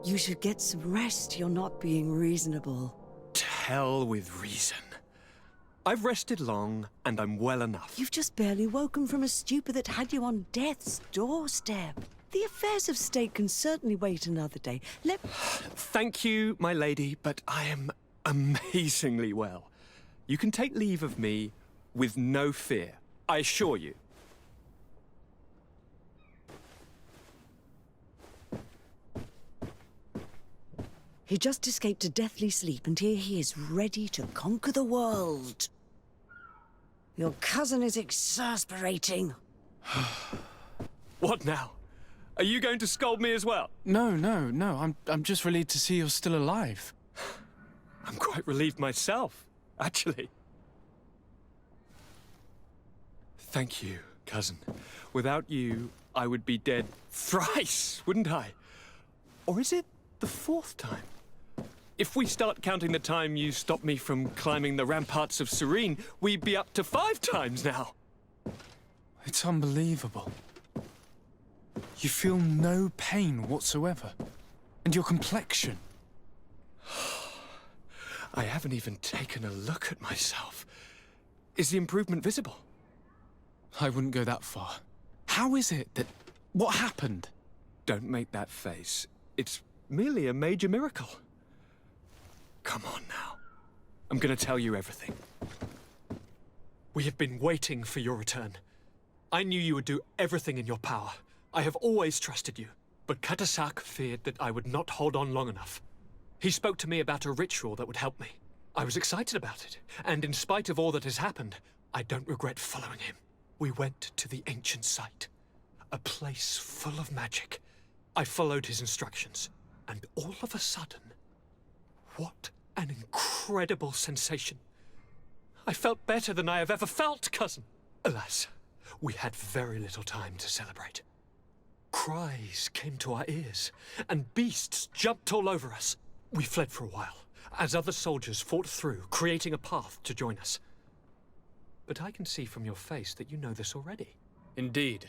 You should get some rest. You're not being reasonable. To hell with reason. I've rested long, and I'm well enough. You've just barely woken from a stupor that had you on death's doorstep. The affairs of state can certainly wait another day. Thank you, my lady, but I am amazingly well. You can take leave of me with no fear, I assure you. He just escaped a deathly sleep, and here he is, ready to conquer the world. Your cousin is exasperating. What now? Are you going to scold me as well? No. I'm just relieved to see you're still alive. I'm quite relieved myself, actually. Thank you, cousin. Without you, I would be dead thrice, wouldn't I? Or is it the fourth time? If we start counting the time you stopped me from climbing the ramparts of Serene, we'd be up to 5 times now. It's unbelievable. You feel no pain whatsoever. And your complexion. I haven't even taken a look at myself. Is the improvement visible? I wouldn't go that far. How is it that... What happened? Don't make that face. It's merely a major miracle. Come on now. I'm gonna tell you everything. We have been waiting for your return. I knew you would do everything in your power. I have always trusted you. But Katasak feared that I would not hold on long enough. He spoke to me about a ritual that would help me. I was excited about it, and in spite of all that has happened, I don't regret following him. We went to the ancient site, a place full of magic. I followed his instructions, and all of a sudden, what an incredible sensation. I felt better than I have ever felt, cousin. Alas, we had very little time to celebrate. Cries came to our ears, and beasts jumped all over us. We fled for a while, as other soldiers fought through, creating a path to join us. But I can see from your face that you know this already. Indeed.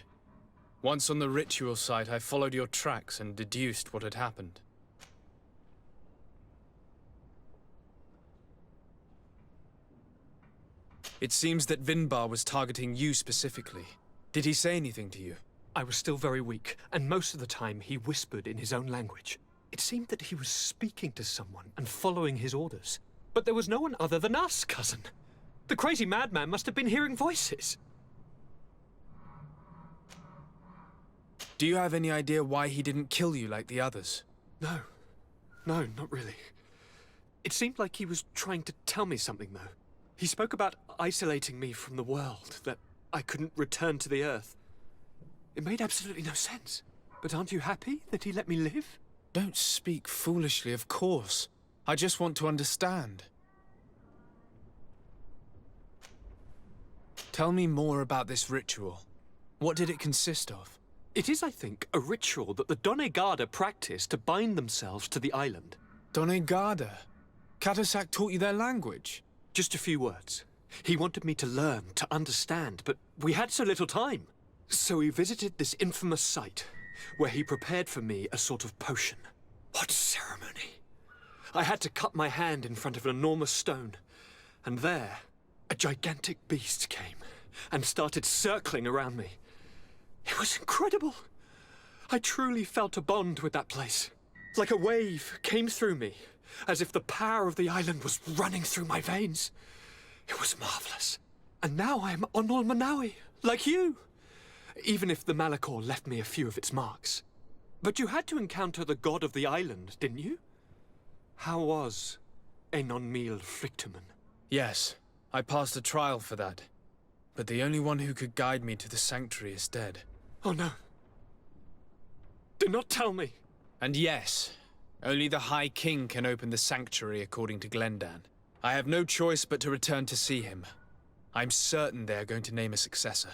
Once on the ritual site, I followed your tracks and deduced what had happened. It seems that Vinbar was targeting you specifically. Did he say anything to you? I was still very weak, and most of the time he whispered in his own language. It seemed that he was speaking to someone and following his orders. But there was no one other than us, cousin. The crazy madman must have been hearing voices. Do you have any idea why he didn't kill you like the others? No, not really. It seemed like he was trying to tell me something, though. He spoke about isolating me from the world, that I couldn't return to the Earth. It made absolutely no sense. But aren't you happy that he let me live? Don't speak foolishly, of course. I just want to understand. Tell me more about this ritual. What did it consist of? It is, I think, a ritual that the Donegada practice to bind themselves to the island. Donegada? Katasak taught you their language? Just a few words. He wanted me to learn, to understand, but we had so little time. So we visited this infamous site, where he prepared for me a sort of potion. What ceremony! I had to cut my hand in front of an enormous stone, and there, a gigantic beast came and started circling around me. It was incredible. I truly felt a bond with that place. Like a wave came through me, as if the power of the island was running through my veins. It was marvelous. And now I am Onol Manawi, like you. Even if the Malachor left me a few of its marks. But you had to encounter the god of the island, didn't you? How was Enon Mil Frictumen? Yes, I passed a trial for that. But the only one who could guide me to the sanctuary is dead. Oh no. Do not tell me. And yes, only the High King can open the sanctuary according to Glendan. I have no choice but to return to see him. I'm certain they are going to name a successor.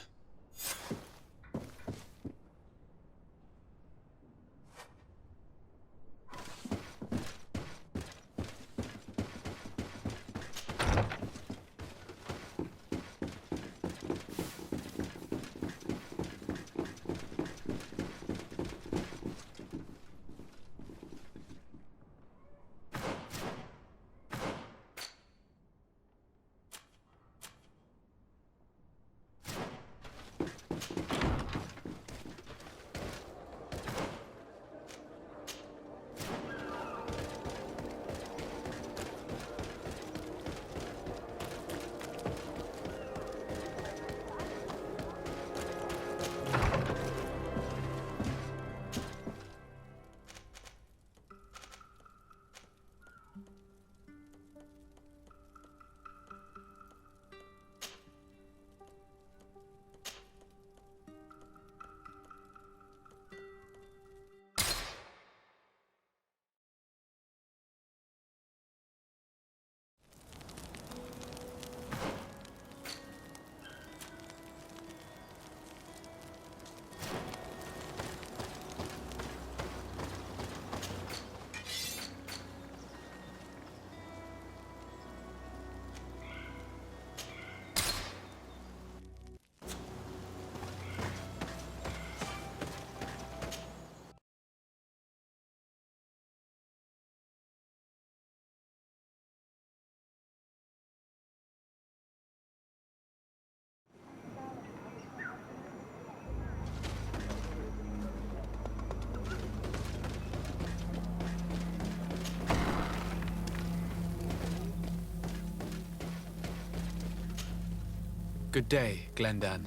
Good day, Glendan.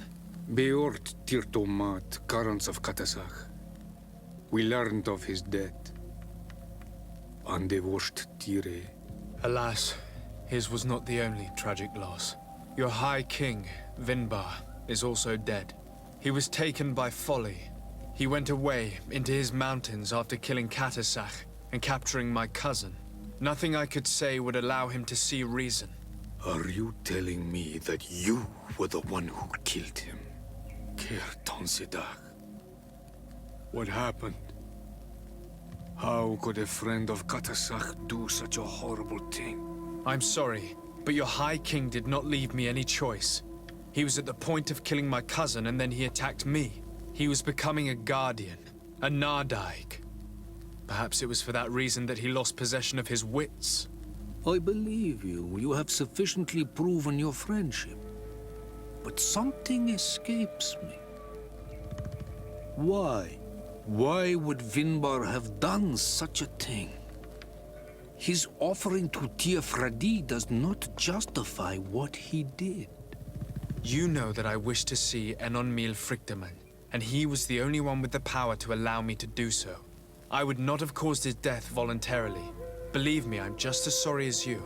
Beort Tirtomat, Garants of Katasach. We learned of his death. Andevosht Tire. Alas, his was not the only tragic loss. Your High King, Vinbar, is also dead. He was taken by folly. He went away into his mountains after killing Katasach and capturing my cousin. Nothing I could say would allow him to see reason. Are you telling me that you were the one who killed him? Kirtan Sidak. What happened? How could a friend of Katasach do such a horrible thing? I'm sorry, but your High King did not leave me any choice. He was at the point of killing my cousin and then he attacked me. He was becoming a guardian, a Nardaig. Perhaps it was for that reason that he lost possession of his wits. I believe you. You have sufficiently proven your friendship. But something escapes me. Why? Why would Vinbar have done such a thing? His offering to Tiafradi does not justify what he did. You know that I wish to see Enonmil Frichtemann, and he was the only one with the power to allow me to do so. I would not have caused his death voluntarily. Believe me, I'm just as sorry as you.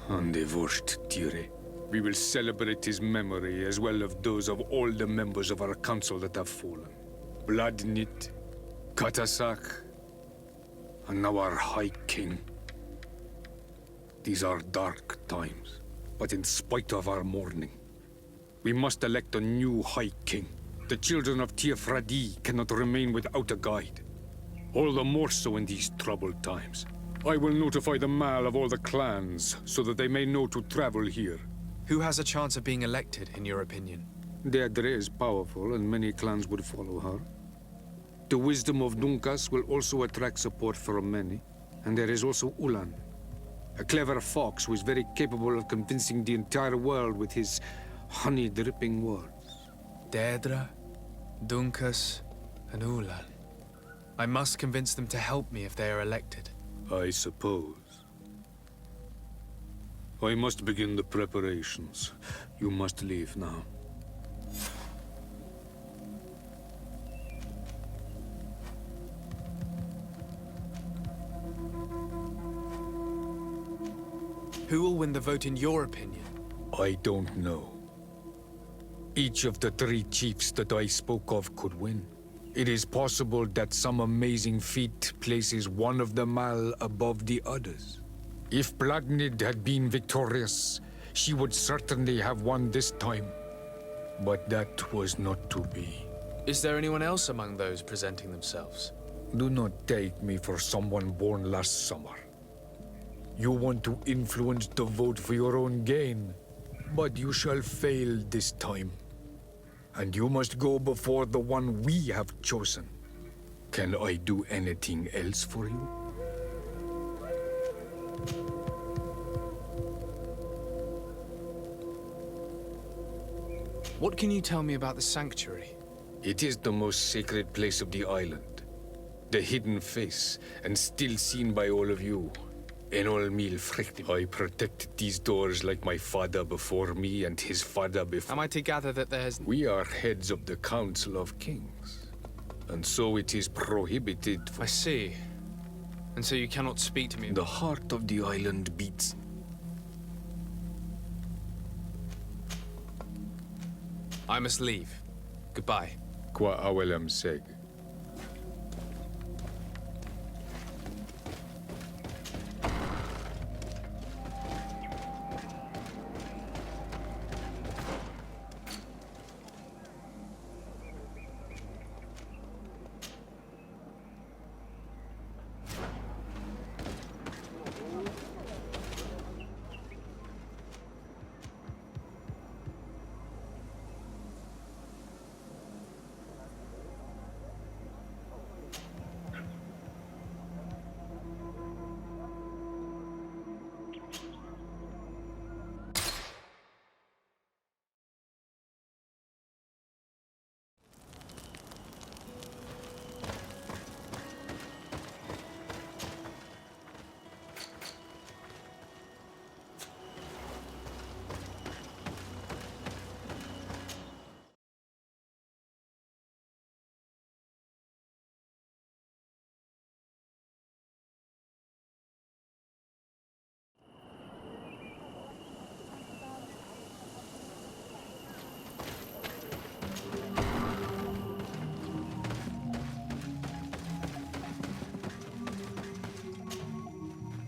Andevosht Tire. We will celebrate his memory as well as those of all the members of our council that have fallen. Bladnit, Katasach, and now our High King. These are dark times, but in spite of our mourning, we must elect a new High King. The children of Tiafradi cannot remain without a guide. All the more so in these troubled times. I will notify the Mal of all the clans, so that they may know to travel here. Who has a chance of being elected, in your opinion? Deirdre is powerful, and many clans would follow her. The wisdom of Dunkas will also attract support from many. And there is also Ulan, a clever fox who is very capable of convincing the entire world with his honey-dripping words. Deirdre, Dunkas, and Ulan. I must convince them to help me if they are elected. I suppose. I must begin the preparations. You must leave now. Who will win the vote in your opinion? I don't know. Each of the three chiefs that I spoke of could win. It is possible that some amazing feat places one of the Mal above the others. If Blagnid had been victorious, she would certainly have won this time. But that was not to be. Is there anyone else among those presenting themselves? Do not take me for someone born last summer. You want to influence the vote for your own gain, but you shall fail this time. And you must go before the one we have chosen. Can I do anything else for you? What can you tell me about the sanctuary? It is the most sacred place of the island. The hidden face, and still seen by all of you. Enolmil Frichtim. I protected these doors like my father before me and his father before. Am I to gather that there's... We are heads of the Council of Kings. And so it is prohibited for... I see. And so you cannot speak to me... The heart of the island beats. I must leave. Goodbye. Qua awelem seg.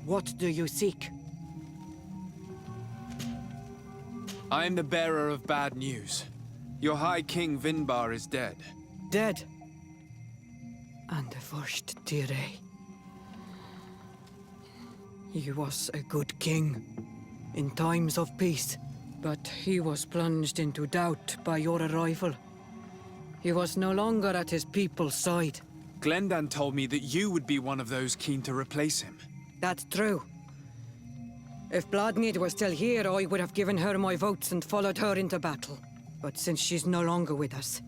What do you seek? I am the bearer of bad news. Your High King Vinbar is dead. Dead. And the first Tire. He was a good king in times of peace, but he was plunged into doubt by your arrival. He was no longer at his people's side. Glendan told me that you would be one of those keen to replace him. That's true. If Bloodmead was still here, I would have given her my votes and followed her into battle. But since she's no longer with us,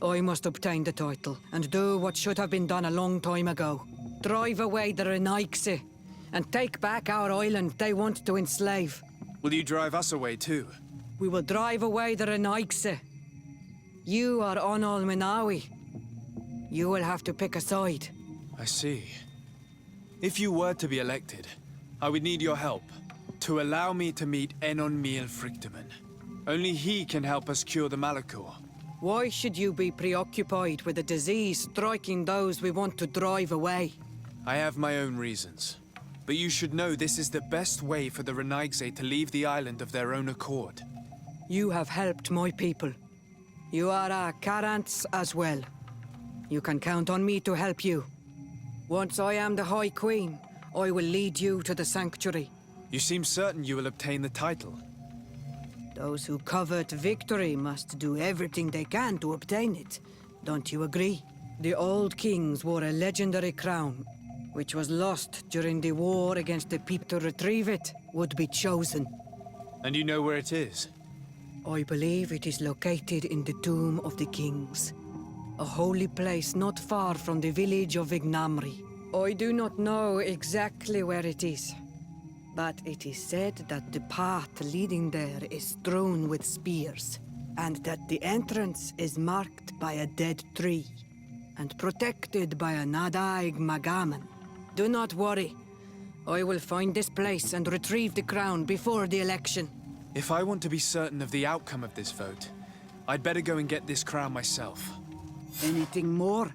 I must obtain the title and do what should have been done a long time ago. Drive away the Renaigse and take back our island they want to enslave. Will you drive us away too? We will drive away the Renaigse. You are Onol Menawi. You will have to pick a side. I see. If you were to be elected, I would need your help to allow me to meet Enon Miel Frichteman. Only he can help us cure the Malachor. Why should you be preoccupied with a disease striking those we want to drive away? I have my own reasons. But you should know this is the best way for the Renaigse to leave the island of their own accord. You have helped my people. You are our Karants as well. You can count on me to help you. Once I am the High Queen, I will lead you to the Sanctuary. You seem certain you will obtain the title. Those who covet victory must do everything they can to obtain it. Don't you agree? The old kings wore a legendary crown, which was lost during the war against the people. To retrieve it would be chosen. And you know where it is? I believe it is located in the Tomb of the Kings, a holy place not far from the village of Ignamri. I do not know exactly where it is, but it is said that the path leading there is strewn with spears, and that the entrance is marked by a dead tree, and protected by a Nadaig Magaman. Do not worry. I will find this place and retrieve the crown before the election. If I want to be certain of the outcome of this vote, I'd better go and get this crown myself. Anything more?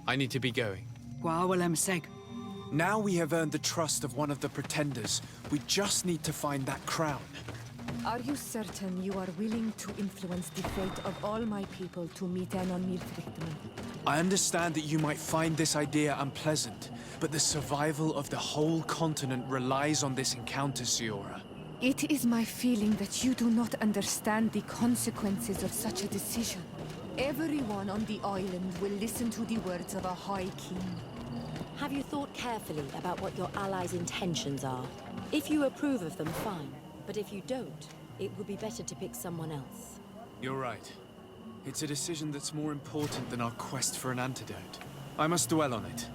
I need to be going. Gwawalem-seg. Now we have earned the trust of one of the pretenders. We just need to find that crown. Are you certain you are willing to influence the fate of all my people to meet Enon Milfrichtman? I understand that you might find this idea unpleasant, but the survival of the whole continent relies on this encounter, Siora. It is my feeling that you do not understand the consequences of such a decision. Everyone on the island will listen to the words of a High King. Have you thought carefully about what your allies' intentions are? If you approve of them, fine. But if you don't, it would be better to pick someone else. You're right. It's a decision that's more important than our quest for an antidote. I must dwell on it.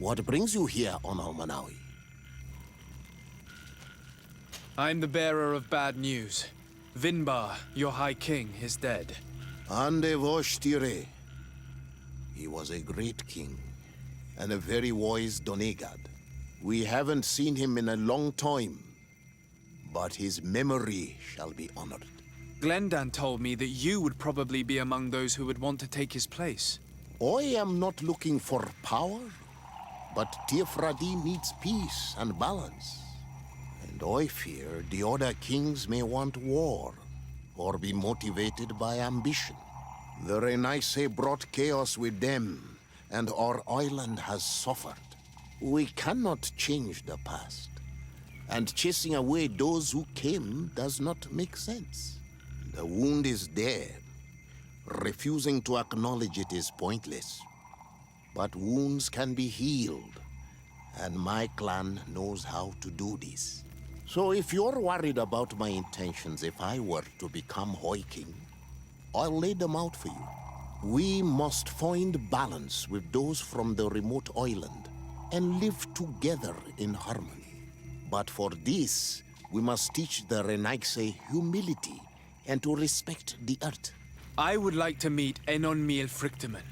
What brings you here on Almanawi? I'm the bearer of bad news. Vinbar, your High King, is dead. Ande vosh tire. He was a great king, and a very wise Donegad. We haven't seen him in a long time, but his memory shall be honored. Glendan told me that you would probably be among those who would want to take his place. I am not looking for power, but Tifradi needs peace and balance. And I fear the other kings may want war, or be motivated by ambition. The Renaise brought chaos with them, and our island has suffered. We cannot change the past, and chasing away those who came does not make sense. The wound is there. Refusing to acknowledge it is pointless. But wounds can be healed, and my clan knows how to do this. So if you're worried about my intentions if I were to become High King, I'll lay them out for you. We must find balance with those from the remote island and live together in harmony. But for this, we must teach the Renaise humility and to respect the earth. I would like to meet Enon Miel Frichteman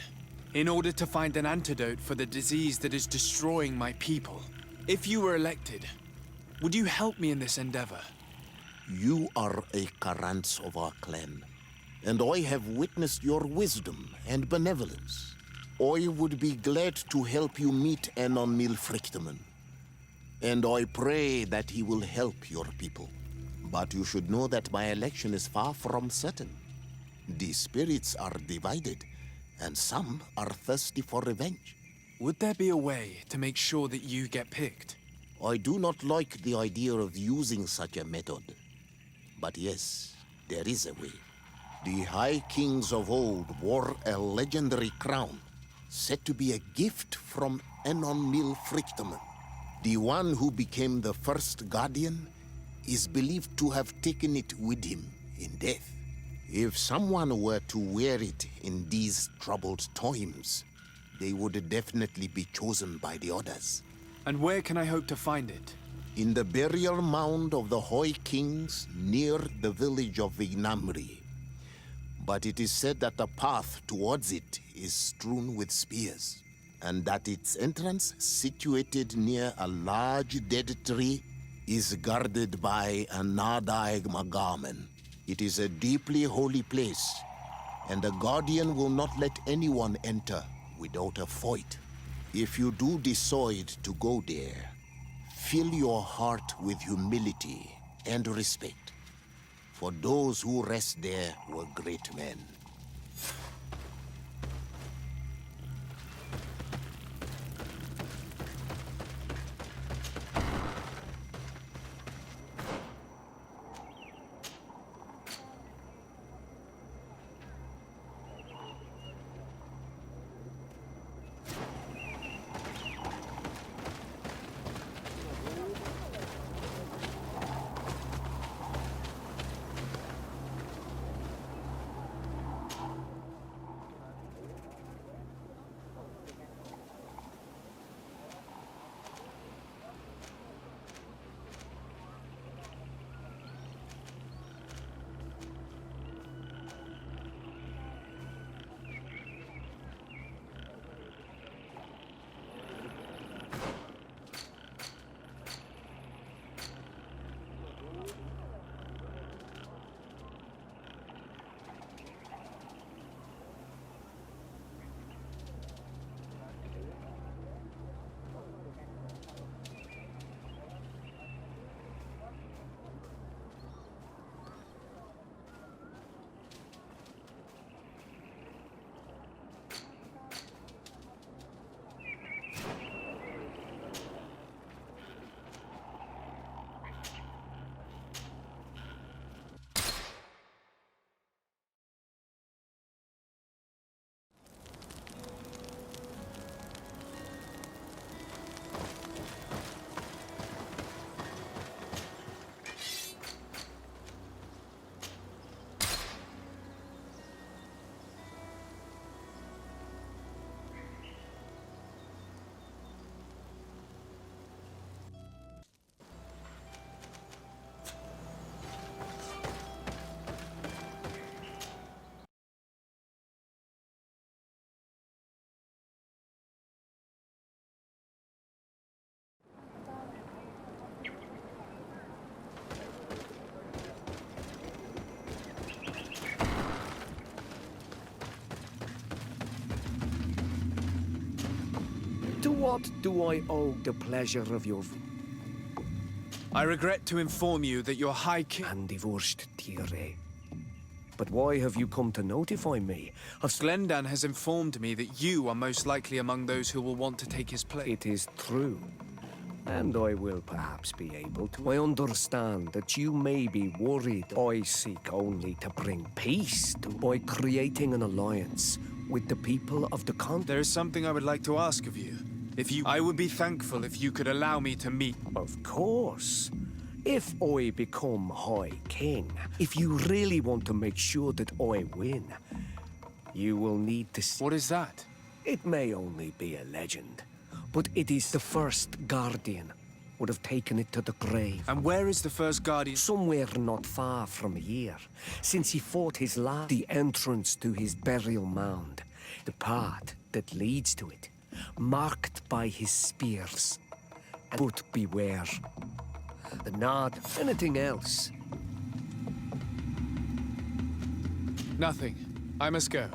in order to find an antidote for the disease that is destroying my people. If you were elected, would you help me in this endeavor? You are a Karants of our clan, and I have witnessed your wisdom and benevolence. I would be glad to help you meet Enon Miel Frichteman, and I pray that he will help your people. But you should know that my election is far from certain. The spirits are divided, and some are thirsty for revenge. Would there be a way to make sure that you get picked? I do not like the idea of using such a method. But yes, there is a way. The High Kings of old wore a legendary crown, said to be a gift from Enon Miel Frichteman. The one who became the first guardian is believed to have taken it with him in death. If someone were to wear it in these troubled times, they would definitely be chosen by the others. And where can I hope to find it? In the burial mound of the High Kings near the village of Vignamri. but it is said that the path towards it is strewn with spears, and that its entrance, situated near a large dead tree, is guarded by a Nadaig Magamen. It is a deeply holy place, and the Guardian will not let anyone enter without a fight. If you do decide to go there, fill your heart with humility and respect, for those who rest there were great men. To what do I owe the pleasure of your I regret to inform you that your High King... and divorced Tire? But why have you come to notify me of... Glendan has informed me that you are most likely among those who will want to take his place. It is true. And I will perhaps be able to. I understand that you may be worried I seek only to bring peace by creating an alliance with the people of the continent. There is something I would like to ask of you. I would be thankful if you could allow me to meet... Of course. If I become High King, if you really want to make sure that I win, you will need to... What is that? It may only be a legend, but it is the first Guardian would have taken it to the grave. And where is the first Guardian? Somewhere not far from here, since he fought his last. The entrance to his burial mound, the path that leads to it, marked by his spears. But beware. The nod, anything else? Nothing. I must go.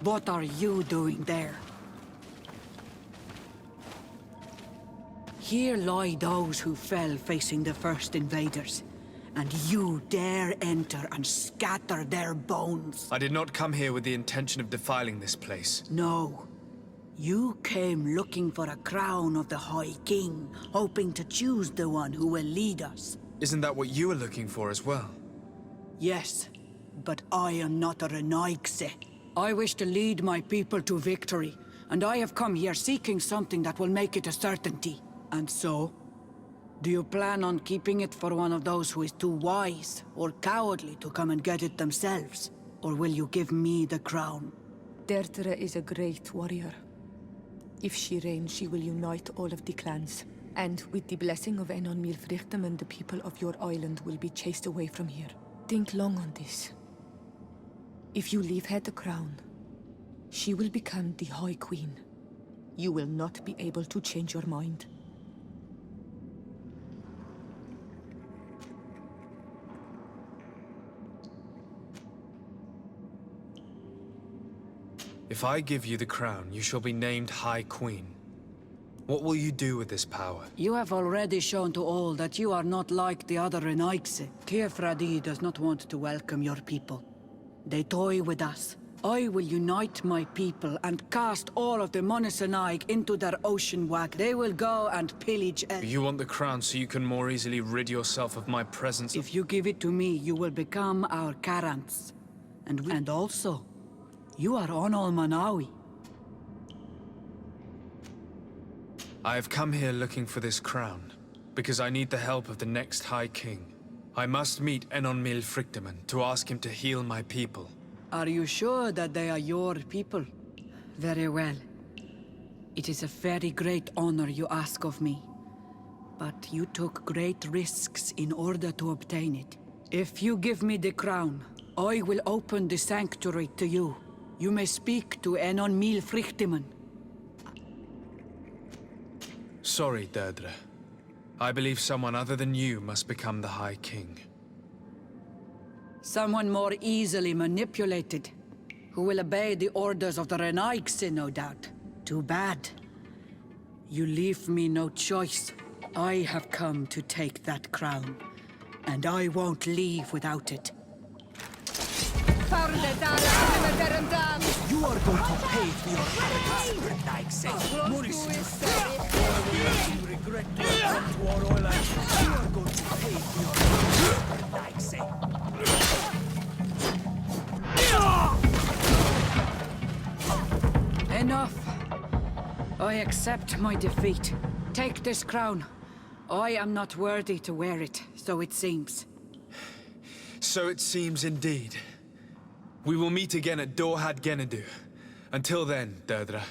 What are you doing there? Here lie those who fell facing the first invaders, and you dare enter and scatter their bones. I did not come here with the intention of defiling this place. No. You came looking for a crown of the High King, hoping to choose the one who will lead us. Isn't that what you were looking for as well? Yes, but I am not a Renaigse. I wish to lead my people to victory, and I have come here seeking something that will make it a certainty. And so, do you plan on keeping it for one of those who is too wise or cowardly to come and get it themselves? Or will you give me the crown? Deirdre is a great warrior. If she reigns, she will unite all of the clans. And with the blessing of Enon Milfrichtem, the people of your island will be chased away from here. Think long on this. If you leave her the crown, she will become the High Queen. You will not be able to change your mind. If I give you the crown, you shall be named High Queen. What will you do with this power? You have already shown to all that you are not like the other Renaigse. Teofradi does not want to welcome your people. They toy with us. I will unite my people and cast all of the Monisanaig into their ocean wag. They will go and pillage You want the crown so you can more easily rid yourself of my presence? If you give it to me, you will become our Karants. And also, you are Onol Manawi. I have come here looking for this crown, because I need the help of the next High King. I must meet Enon Milfrichtem to ask him to heal my people. Are you sure that they are your people? Very well. It is a very great honor you ask of me. But you took great risks in order to obtain it. If you give me the crown, I will open the sanctuary to you. You may speak to Enon Milfrichtem. Sorry, Deirdre. I believe someone other than you must become the High King. Someone more easily manipulated, who will obey the orders of the Renaigse, no doubt. Too bad. You leave me no choice. I have come to take that crown, and I won't leave without it. You are going to pay for your arrogance, Renaigse. Maurice, you regret to have come to our island. You are going to pay for your arrogance, Renaigse. Enough. I accept my defeat. Take this crown. I am not worthy to wear it, so it seems. So it seems indeed. We will meet again at Dorhad Genadu. Until then, Deirdre.